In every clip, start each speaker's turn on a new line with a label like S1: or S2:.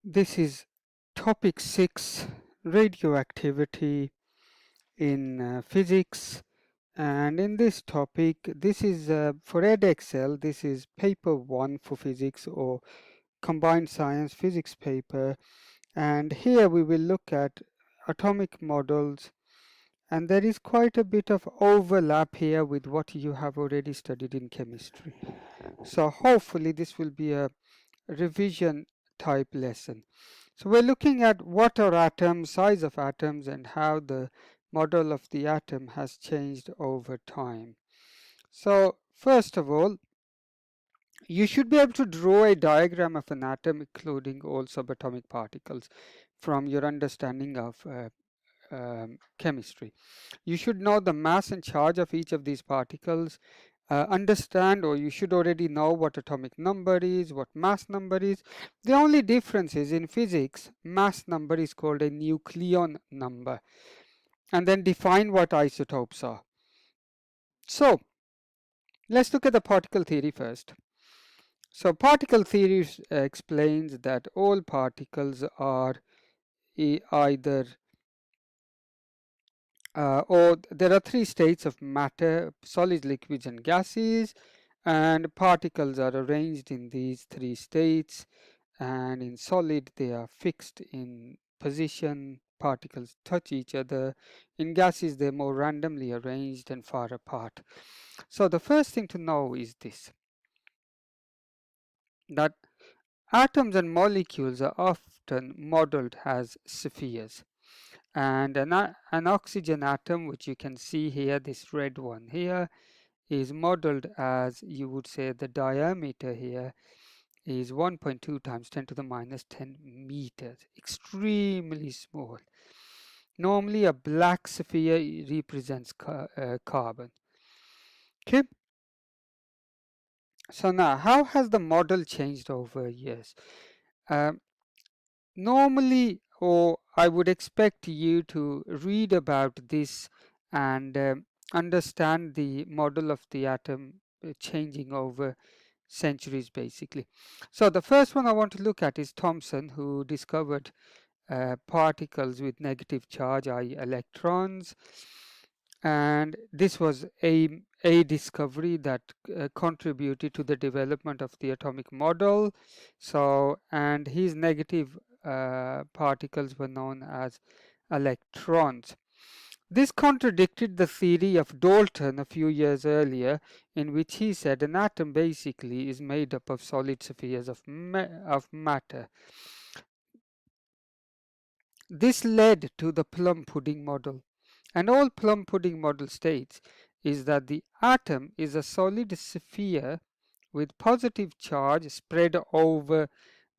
S1: This is topic 6, radioactivity in physics. And in this topic, this is for EdXL, this is paper 1 for physics or combined science physics paper. And here we will look at atomic models. And there is quite a bit of overlap here with what you have already studied in chemistry. So hopefully this will be a revision type lesson. So we're looking at what are atoms, size of atoms, and how the model of the atom has changed over time. So first of all, you should be able to draw a diagram of an atom including all subatomic particles from your understanding of chemistry. You should know the mass and charge of each of these particles, understand, or you should already know what atomic number is, what mass number is. The only difference is in physics, mass number is called a nucleon number, and then define what isotopes are. So let's look at the particle theory first. So particle theory explains that all particles are either or there are three states of matter: solids, liquids, and gases, and particles are arranged in these three states. And in solid they are fixed in position, particles touch each other. In gases they're more randomly arranged and far apart. So the first thing to know is this, that atoms and molecules are often modeled as spheres. And an oxygen atom, which you can see here, this red one here, is modeled as, you would say, the diameter here is 1.2 times 10 to the minus 10 meters, extremely small. Normally a black sphere represents carbon. Okay, so now how has the model changed over years? Um, Normally, or I would expect you to read about this and understand the model of the atom changing over centuries basically. So the first one I want to look at is Thomson, who discovered particles with negative charge, i.e. electrons, and this was a discovery that contributed to the development of the atomic model. So, and his negative particles were known as electrons. This contradicted the theory of Dalton a few years earlier, in which he said an atom basically is made up of solid spheres of matter. This led to the plum pudding model, and all plum pudding model states is that the atom is a solid sphere with positive charge spread over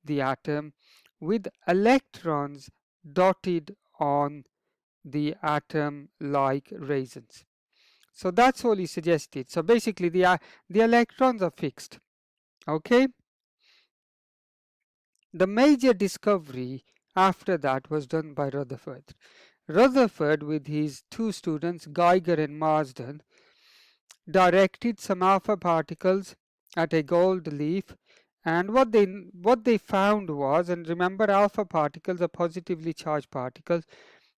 S1: the atom with electrons dotted on the atom like raisins. So that's all he suggested. So basically the electrons are fixed. Okay. The major discovery after that was done by Rutherford. Rutherford, with his two students Geiger and Marsden, directed some alpha particles at a gold leaf, and what they found was, and remember alpha particles are positively charged particles,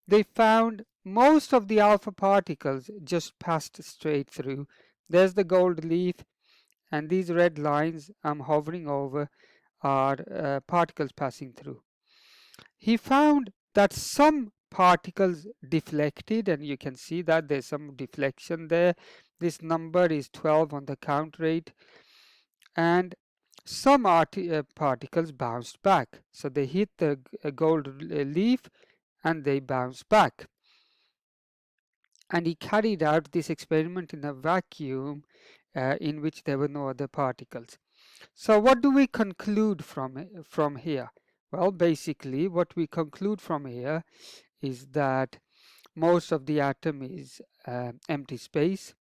S1: they found most of the alpha particles just passed straight through. There's the gold leaf, and these red lines I'm hovering over are particles passing through. He found that some particles deflected, and you can see that there's some deflection there. This number is 12 on the count rate, and some particles bounced back. So they hit the gold leaf and they bounced back. And he carried out this experiment in a vacuum in which there were no other particles. So what do we conclude from here? Well, basically what we conclude from here is that most of the atom is empty space.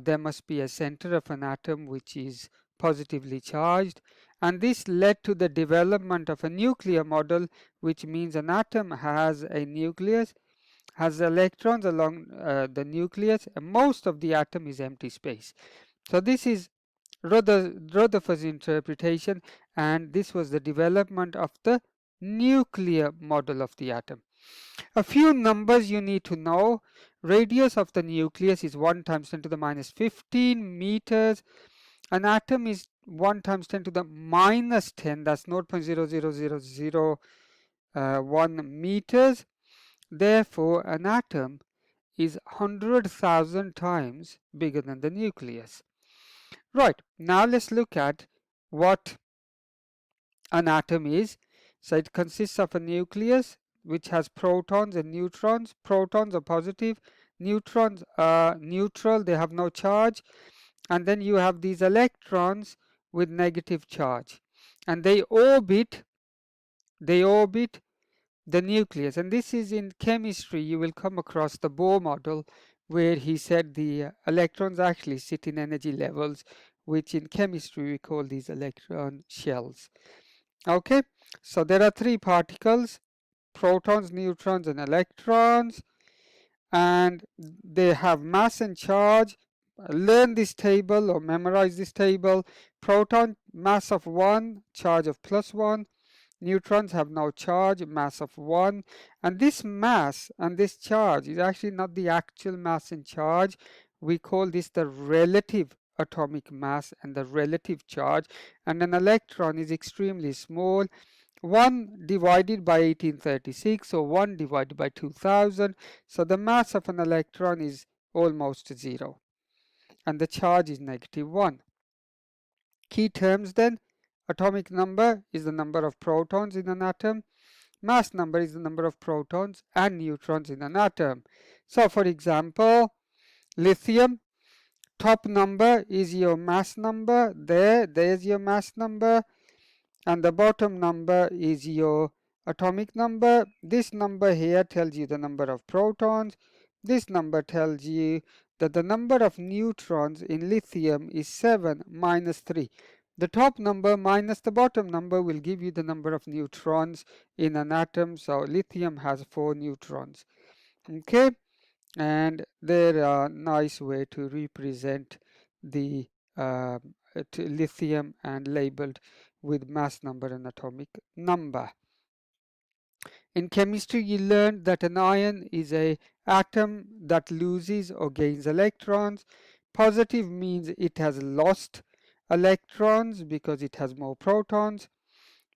S1: There must be a center of an atom which is positively charged, and this led to the development of a nuclear model, which means an atom has a nucleus, has electrons along the nucleus, and most of the atom is empty space. So this is Rutherford's interpretation, and this was the development of the nuclear model of the atom. A few numbers you need to know. Radius of the nucleus is 1 times 10 to the minus 15 meters. An atom is 1 times 10 to the minus 10, that's 0.00001 meters. Therefore, an atom is 100,000 times bigger than the nucleus. Right, now let's look at what an atom is. So it consists of a nucleus which has protons and neutrons. Protons are positive, neutrons are neutral, they have no charge. And then you have these electrons with negative charge. And they orbit the nucleus. And this is in chemistry, you will come across the Bohr model where he said the electrons actually sit in energy levels, which in chemistry we call these electron shells. Okay, so there are three particles, protons, neutrons and electrons, and they have mass and charge. Learn this table or memorize this table. Proton, mass of 1, charge of +1. Neutrons have no charge, mass of 1. And this mass and this charge is actually not the actual mass and charge. We call this the relative atomic mass and the relative charge. And an electron is extremely small. 1 divided by 1836 or 1 divided by 2000. So the mass of an electron is almost 0 and the charge is -1. Key terms then: atomic number is the number of protons in an atom, mass number is the number of protons and neutrons in an atom. So for example, lithium, top number is your mass number, there's your mass number, and the bottom number is your atomic number. This number here tells you the number of protons. This number tells you that the number of neutrons in lithium is 7 minus 3. The top number minus the bottom number will give you the number of neutrons in an atom. So lithium has 4 neutrons. Okay, and there are nice way to represent the lithium and labeled with mass number and atomic number. In chemistry, you learned that an ion is an atom that loses or gains electrons. Positive means it has lost electrons because it has more protons.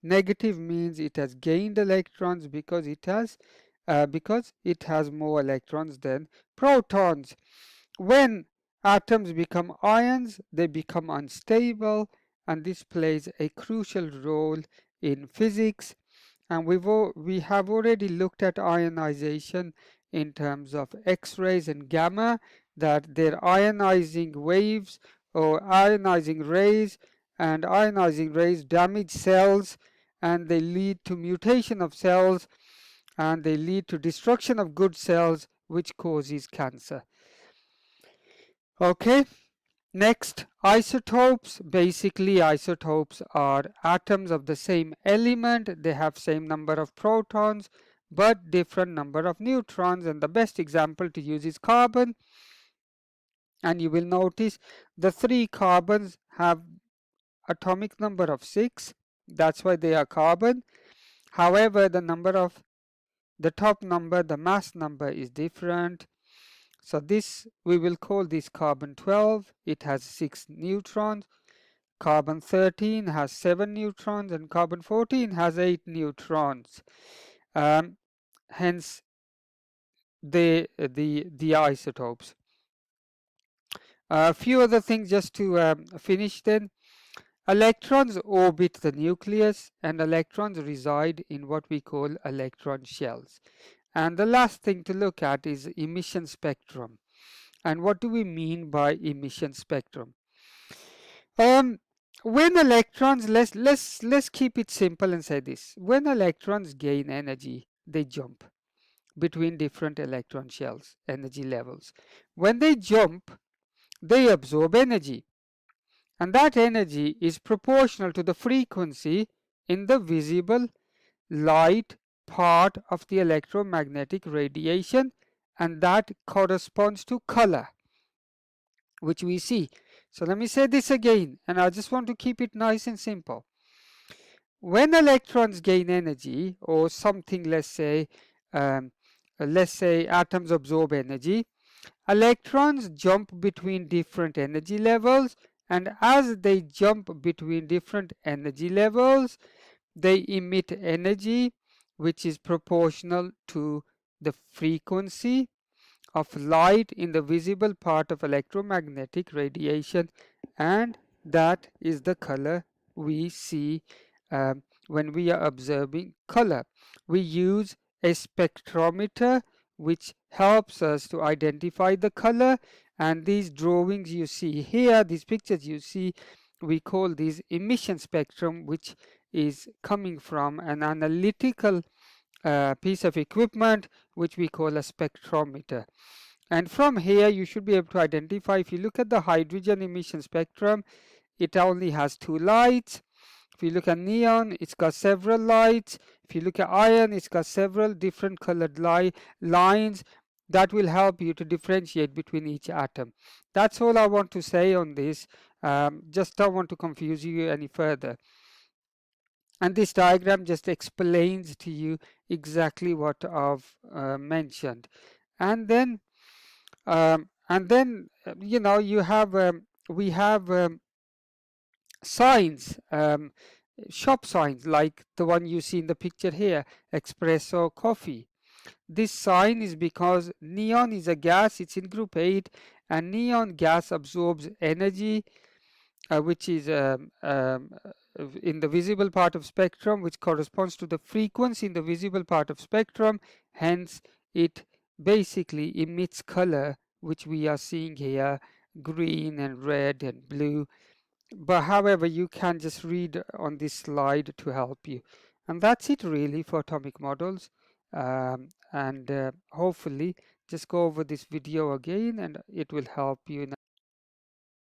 S1: Negative means it has gained electrons because it has more electrons than protons. When atoms become ions, they become unstable, and this plays a crucial role in physics. And we have already looked at ionization in terms of X-rays and gamma, that they're ionizing waves or ionizing rays, and ionizing rays damage cells and they lead to mutation of cells and they lead to destruction of good cells, which causes cancer. Okay, next, isotopes. Basically, isotopes are atoms of the same element. They have same number of protons but different number of neutrons, and the best example to use is carbon. And you will notice the 3 carbons have atomic number of 6. That's why they are carbon. However, the top number, the mass number is different. So this, we will call this carbon 12. It has 6 neutrons. Carbon 13 has 7 neutrons and carbon 14 has 8 neutrons. Hence the isotopes. A few other things just to finish then. Electrons orbit the nucleus and electrons reside in what we call electron shells. And the last thing to look at is emission spectrum. And what do we mean by emission spectrum? When electrons, let's keep it simple and say this. When electrons gain energy, they jump between different electron shells, energy levels. When they jump, they absorb energy. And that energy is proportional to the frequency in the visible light part of the electromagnetic radiation, and that corresponds to color, which we see. So let me say this again, and I just want to keep it nice and simple. when electrons gain energy or something, let's say atoms absorb energy, electrons jump between different energy levels, and as they jump between different energy levels, they emit energy which is proportional to the frequency of light in the visible part of electromagnetic radiation, and that is the color we see when we are observing color. We use a spectrometer which helps us to identify the color, and these drawings you see here, these pictures you see, we call these emission spectrum, which is coming from an analytical piece of equipment which we call a spectrometer. And from here you should be able to identify, if you look at the hydrogen emission spectrum, it only has two lights. If you look at neon, it's got several lights. If you look at iron, it's got several different colored lines that will help you to differentiate between each atom. That's all I want to say on this. Just don't want to confuse you any further. And this diagram just explains to you exactly what I've mentioned. And then you know, we have signs, shop signs like the one you see in the picture here, espresso coffee. This sign is because neon is a gas, it's in group 8, and neon gas absorbs energy which is in the visible part of spectrum, which corresponds to the frequency in the visible part of spectrum. Hence it basically emits color, which we are seeing here, green and red and blue. But however, you can just read on this slide to help you. And that's it really for atomic models. And hopefully just go over this video again and it will help you in